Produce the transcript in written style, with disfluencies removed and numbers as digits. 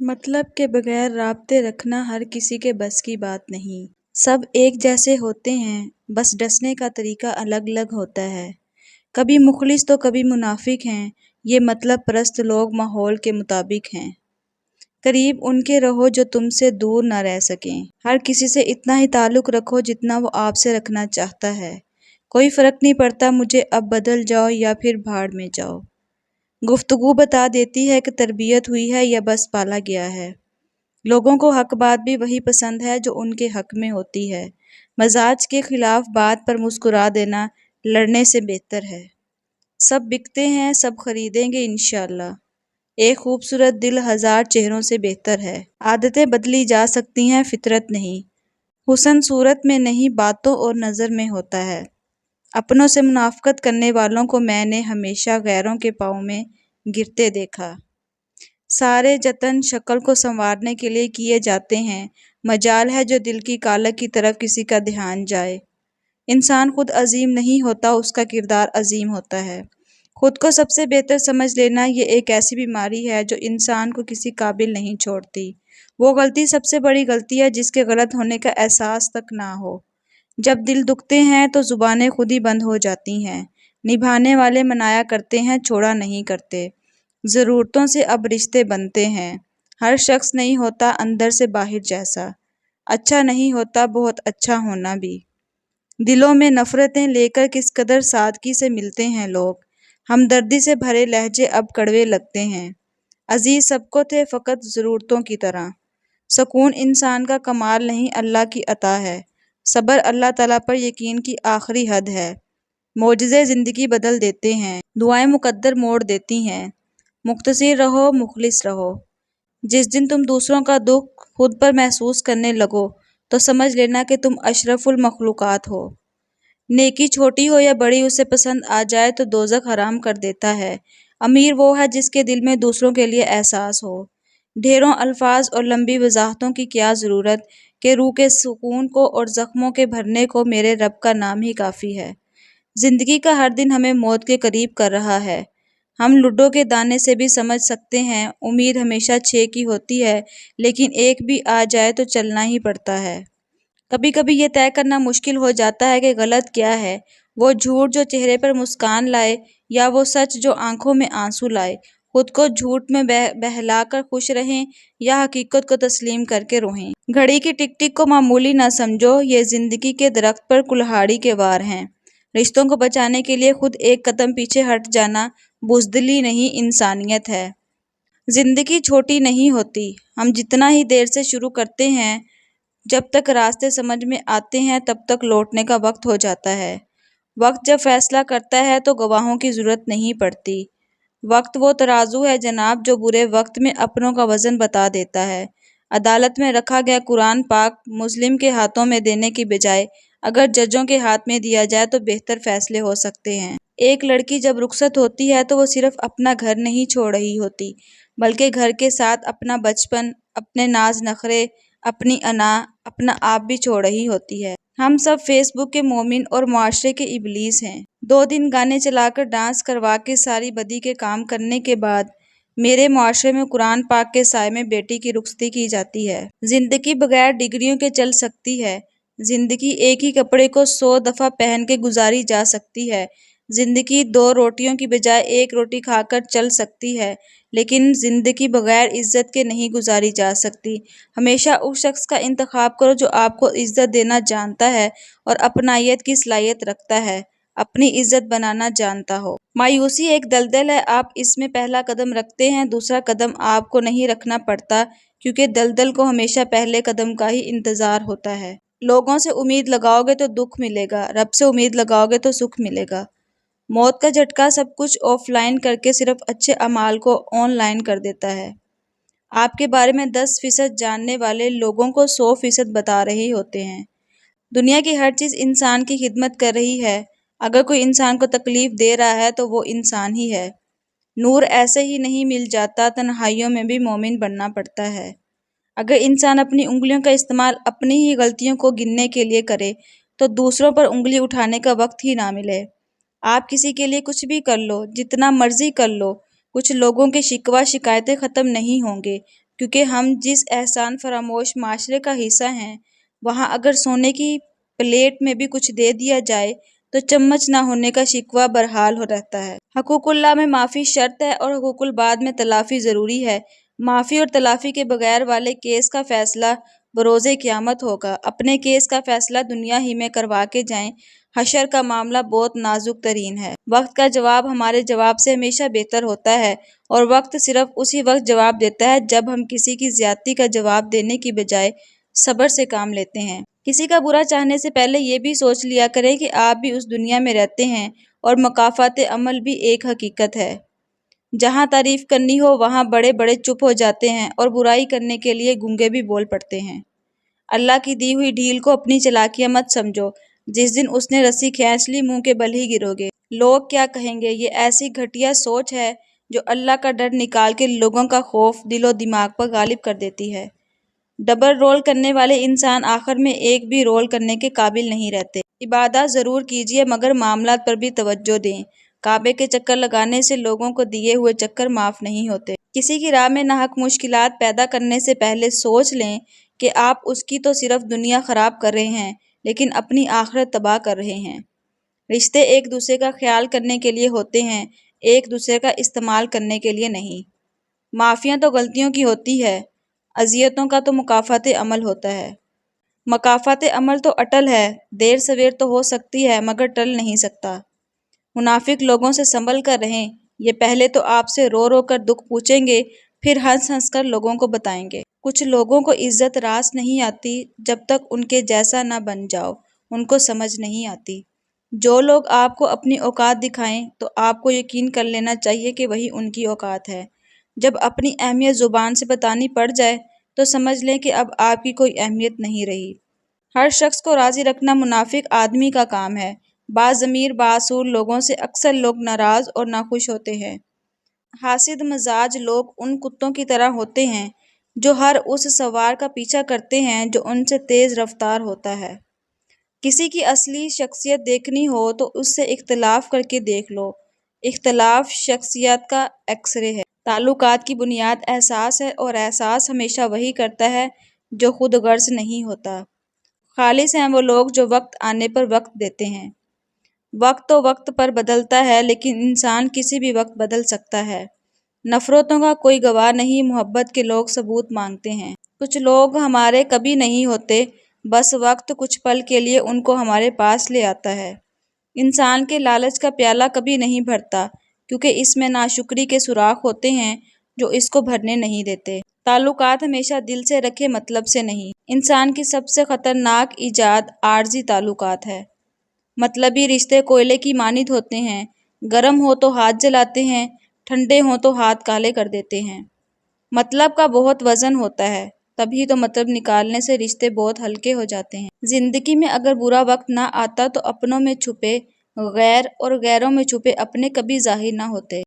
مطلب کے بغیر رابطے رکھنا ہر کسی کے بس کی بات نہیں۔ سب ایک جیسے ہوتے ہیں، بس ڈسنے کا طریقہ الگ الگ ہوتا ہے۔ کبھی مخلص تو کبھی منافق ہیں، یہ مطلب پرست لوگ ماحول کے مطابق ہیں۔ قریب ان کے رہو جو تم سے دور نہ رہ سکیں۔ ہر کسی سے اتنا ہی تعلق رکھو جتنا وہ آپ سے رکھنا چاہتا ہے۔ کوئی فرق نہیں پڑتا مجھے اب بدل جاؤ یا پھر بھاڑ میں جاؤ۔ گفتگو بتا دیتی ہے کہ تربیت ہوئی ہے یا بس پالا گیا ہے۔ لوگوں کو حق بات بھی وہی پسند ہے جو ان کے حق میں ہوتی ہے۔ مزاج کے خلاف بات پر مسکرا دینا لڑنے سے بہتر ہے۔ سب بکتے ہیں، سب خریدیں گے انشاءاللہ۔ ایک خوبصورت دل ہزار چہروں سے بہتر ہے۔ عادتیں بدلی جا سکتی ہیں، فطرت نہیں۔ حسن صورت میں نہیں، باتوں اور نظر میں ہوتا ہے۔ اپنوں سے منافقت کرنے والوں کو میں نے ہمیشہ غیروں کے پاؤں میں گرتے دیکھا۔ سارے جتن شکل کو سنوارنے کے لیے کیے جاتے ہیں، مجال ہے جو دل کی کالک کی طرف کسی کا دھیان جائے۔ انسان خود عظیم نہیں ہوتا، اس کا کردار عظیم ہوتا ہے۔ خود کو سب سے بہتر سمجھ لینا یہ ایک ایسی بیماری ہے جو انسان کو کسی قابل نہیں چھوڑتی۔ وہ غلطی سب سے بڑی غلطی ہے جس کے غلط ہونے کا احساس تک نہ ہو۔ جب دل دکھتے ہیں تو زبانیں خود ہی بند ہو جاتی ہیں۔ نبھانے والے منایا کرتے ہیں، چھوڑا نہیں کرتے۔ ضرورتوں سے اب رشتے بنتے ہیں۔ ہر شخص نہیں ہوتا اندر سے باہر جیسا۔ اچھا نہیں ہوتا بہت اچھا ہونا بھی۔ دلوں میں نفرتیں لے کر کس قدر سادگی سے ملتے ہیں لوگ۔ ہمدردی سے بھرے لہجے اب کڑوے لگتے ہیں۔ عزیز سب کو تھے فقط ضرورتوں کی طرح۔ سکون انسان کا کمال نہیں، اللہ کی عطا ہے۔ صبر اللہ تعالیٰ پر یقین کی آخری حد ہے۔ معجزے زندگی بدل دیتے ہیں، دعائیں مقدر موڑ دیتی ہیں۔ مختصر رہو، مخلص رہو۔ جس دن تم دوسروں کا دکھ خود پر محسوس کرنے لگو تو سمجھ لینا کہ تم اشرف المخلوقات ہو۔ نیکی چھوٹی ہو یا بڑی اسے پسند آ جائے تو دوزخ حرام کر دیتا ہے۔ امیر وہ ہے جس کے دل میں دوسروں کے لیے احساس ہو۔ ڈھیروں الفاظ اور لمبی وضاحتوں کی کیا ضرورت کہ روح کے سکون کو اور زخموں کے بھرنے کو میرے رب کا نام ہی کافی ہے۔ زندگی کا ہر دن ہمیں موت کے قریب کر رہا ہے۔ ہم لڈو کے دانے سے بھی سمجھ سکتے ہیں، امید ہمیشہ 6 کی ہوتی ہے، لیکن ایک بھی آ جائے تو چلنا ہی پڑتا ہے۔ کبھی کبھی یہ طے کرنا مشکل ہو جاتا ہے کہ غلط کیا ہے، وہ جھوٹ جو چہرے پر مسکان لائے یا وہ سچ جو آنکھوں میں آنسو لائے۔ خود کو جھوٹ میں بہلا کر خوش رہیں یا حقیقت کو تسلیم کر کے روئیں۔ گھڑی کی ٹک ٹک کو معمولی نہ سمجھو، یہ زندگی کے درخت پر کلہاڑی کے وار ہیں۔ رشتوں کو بچانے کے لیے خود ایک قدم پیچھے ہٹ جانا بزدلی نہیں، انسانیت ہے۔ زندگی چھوٹی نہیں ہوتی، ہم جتنا ہی دیر سے شروع کرتے ہیں، جب تک راستے سمجھ میں آتے ہیں تب تک لوٹنے کا وقت ہو جاتا ہے۔ وقت جب فیصلہ کرتا ہے تو گواہوں کی ضرورت نہیں پڑتی۔ وقت وہ ترازو ہے جناب جو برے وقت میں اپنوں کا وزن بتا دیتا ہے۔ عدالت میں رکھا گیا قرآن پاک مظلوم کے ہاتھوں میں دینے کی بجائے اگر ججوں کے ہاتھ میں دیا جائے تو بہتر فیصلے ہو سکتے ہیں۔ ایک لڑکی جب رخصت ہوتی ہے تو وہ صرف اپنا گھر نہیں چھوڑ رہی ہوتی، بلکہ گھر کے ساتھ اپنا بچپن، اپنے ناز نخرے، اپنی انا، اپنا آپ بھی چھوڑ رہی ہوتی ہے۔ ہم سب فیس بک کے مومن اور معاشرے کے ابلیس ہیں۔ 2 دن گانے چلا کر ڈانس کروا کے ساری بدی کے کام کرنے کے بعد میرے معاشرے میں قرآن پاک کے سائے میں بیٹی کی رخصتی کی جاتی ہے۔ زندگی بغیر ڈگریوں کے چل سکتی ہے۔ زندگی ایک ہی کپڑے کو 100 دفعہ پہن کے گزاری جا سکتی ہے۔ زندگی 2 روٹیوں کی بجائے 1 روٹی کھا کر چل سکتی ہے، لیکن زندگی بغیر عزت کے نہیں گزاری جا سکتی۔ ہمیشہ اس شخص کا انتخاب کرو جو آپ کو عزت دینا جانتا ہے اور اپنائیت کی صلاحیت رکھتا ہے، اپنی عزت بنانا جانتا ہو۔ مایوسی ایک دلدل ہے، آپ اس میں پہلا قدم رکھتے ہیں، دوسرا قدم آپ کو نہیں رکھنا پڑتا کیونکہ دلدل کو ہمیشہ پہلے قدم کا ہی انتظار ہوتا ہے۔ لوگوں سے امید لگاؤ گے تو دکھ ملے گا، رب سے امید لگاؤ گے تو سکھ ملے گا۔ موت کا جھٹکا سب کچھ آف لائن کر کے صرف اچھے اعمال کو آن لائن کر دیتا ہے۔ آپ کے بارے میں 10% جاننے والے لوگوں کو 100% بتا رہے ہوتے ہیں۔ دنیا کی ہر چیز انسان کی خدمت کر رہی ہے۔ اگر کوئی انسان کو تکلیف دے رہا ہے تو وہ انسان ہی ہے۔ نور ایسے ہی نہیں مل جاتا، تنہائیوں میں بھی مومن بننا پڑتا ہے۔ اگر انسان اپنی انگلیوں کا استعمال اپنی ہی غلطیوں کو گننے کے لیے کرے تو دوسروں پر انگلی اٹھانے کا وقت ہی نہ ملے۔ آپ کسی کے لیے کچھ بھی کر لو، جتنا مرضی کر لو، کچھ لوگوں کے شکوہ شکایتیں ختم نہیں ہوں گے، کیونکہ ہم جس احسان فراموش معاشرے کا حصہ ہیں، وہاں اگر سونے کی پلیٹ میں بھی کچھ دے دیا جائے تو چمچ نہ ہونے کا شکوہ برحال ہو رہتا ہے۔ حقوق اللہ میں معافی شرط ہے اور حقوق العباد میں تلافی ضروری ہے۔ معافی اور تلافی کے بغیر والے کیس کا فیصلہ بروز قیامت ہوگا۔ اپنے کیس کا فیصلہ دنیا ہی میں کروا کے جائیں، حشر کا معاملہ بہت نازک ترین ہے۔ وقت کا جواب ہمارے جواب سے ہمیشہ بہتر ہوتا ہے، اور وقت صرف اسی وقت جواب دیتا ہے جب ہم کسی کی زیادتی کا جواب دینے کی بجائے صبر سے کام لیتے ہیں۔ کسی کا برا چاہنے سے پہلے یہ بھی سوچ لیا کریں کہ آپ بھی اس دنیا میں رہتے ہیں، اور مکافات عمل بھی ایک حقیقت ہے۔ جہاں تعریف کرنی ہو وہاں بڑے بڑے چپ ہو جاتے ہیں، اور برائی کرنے کے لیے گونگے بھی بول پڑتے ہیں۔ اللہ کی دی ہوئی ڈھیل کو اپنی چالاکیاں مت سمجھو، جس دن اس نے رسی کھینچ لی منہ کے بل ہی گرو گے۔ لوگ کیا کہیں گے، یہ ایسی گھٹیا سوچ ہے جو اللہ کا ڈر نکال کے لوگوں کا خوف دل و دماغ پر غالب کر دیتی ہے۔ ڈبل رول کرنے والے انسان آخر میں ایک بھی رول کرنے کے قابل نہیں رہتے۔ عبادات ضرور کیجیے مگر معاملات پر بھی توجہ دیں۔ کعبے کے چکر لگانے سے لوگوں کو دیے ہوئے چکر معاف نہیں ہوتے۔ کسی کی راہ میں ناحق مشکلات پیدا کرنے سے پہلے سوچ لیں کہ آپ اس کی تو صرف دنیا خراب کر رہے ہیں لیکن اپنی آخرت تباہ کر رہے ہیں۔ رشتے ایک دوسرے کا خیال کرنے کے لیے ہوتے ہیں، ایک دوسرے کا استعمال کرنے کے لیے نہیں۔ معافیاں تو غلطیوں کی ہوتی ہے، اذیتوں کا تو مکافات عمل ہوتا ہے۔ مکافات عمل تو اٹل ہے، دیر سویر تو ہو سکتی ہے مگر ٹل نہیں سکتا۔ منافق لوگوں سے سنبھل کر رہیں، یہ پہلے تو آپ سے رو رو کر دکھ پوچھیں گے، پھر ہنس ہنس کر لوگوں کو بتائیں گے۔ کچھ لوگوں کو عزت راس نہیں آتی، جب تک ان کے جیسا نہ بن جاؤ ان کو سمجھ نہیں آتی۔ جو لوگ آپ کو اپنی اوقات دکھائیں تو آپ کو یقین کر لینا چاہیے کہ وہی ان کی اوقات ہے۔ جب اپنی اہمیت زبان سے بتانی پڑ جائے تو سمجھ لیں کہ اب آپ کی کوئی اہمیت نہیں رہی۔ ہر شخص کو راضی رکھنا منافق آدمی کا کام ہے۔ باضمیر بااصول لوگوں سے اکثر لوگ ناراض اور ناخوش ہوتے ہیں۔ حاسد مزاج لوگ ان کتوں کی طرح ہوتے ہیں جو ہر اس سوار کا پیچھا کرتے ہیں جو ان سے تیز رفتار ہوتا ہے۔ کسی کی اصلی شخصیت دیکھنی ہو تو اس سے اختلاف کر کے دیکھ لو۔ اختلاف شخصیت کا ایکس رے ہے۔ تعلقات کی بنیاد احساس ہے، اور احساس ہمیشہ وہی کرتا ہے جو خود غرض نہیں ہوتا۔ خالص ہیں وہ لوگ جو وقت آنے پر وقت دیتے ہیں۔ وقت تو وقت پر بدلتا ہے لیکن انسان کسی بھی وقت بدل سکتا ہے۔ نفرتوں کا کوئی گواہ نہیں، محبت کے لوگ ثبوت مانگتے ہیں۔ کچھ لوگ ہمارے کبھی نہیں ہوتے، بس وقت کچھ پل کے لیے ان کو ہمارے پاس لے آتا ہے۔ انسان کے لالچ کا پیالہ کبھی نہیں بھرتا، کیونکہ اس میں ناشکری کے سوراخ ہوتے ہیں جو اس کو بھرنے نہیں دیتے۔ تعلقات ہمیشہ دل سے رکھے، مطلب سے نہیں۔ انسان کی سب سے خطرناک ایجاد عارضی تعلقات ہے۔ مطلبی رشتے کوئلے کی مانند ہوتے ہیں، گرم ہو تو ہاتھ جلاتے ہیں، ٹھنڈے ہوں تو ہاتھ کالے کر دیتے ہیں۔ مطلب کا بہت وزن ہوتا ہے، تبھی تو مطلب نکالنے سے رشتے بہت ہلکے ہو جاتے ہیں۔ زندگی میں اگر برا وقت نہ آتا تو اپنوں میں چھپے غیر اور غیروں میں چھپے اپنے کبھی ظاہر نہ ہوتے۔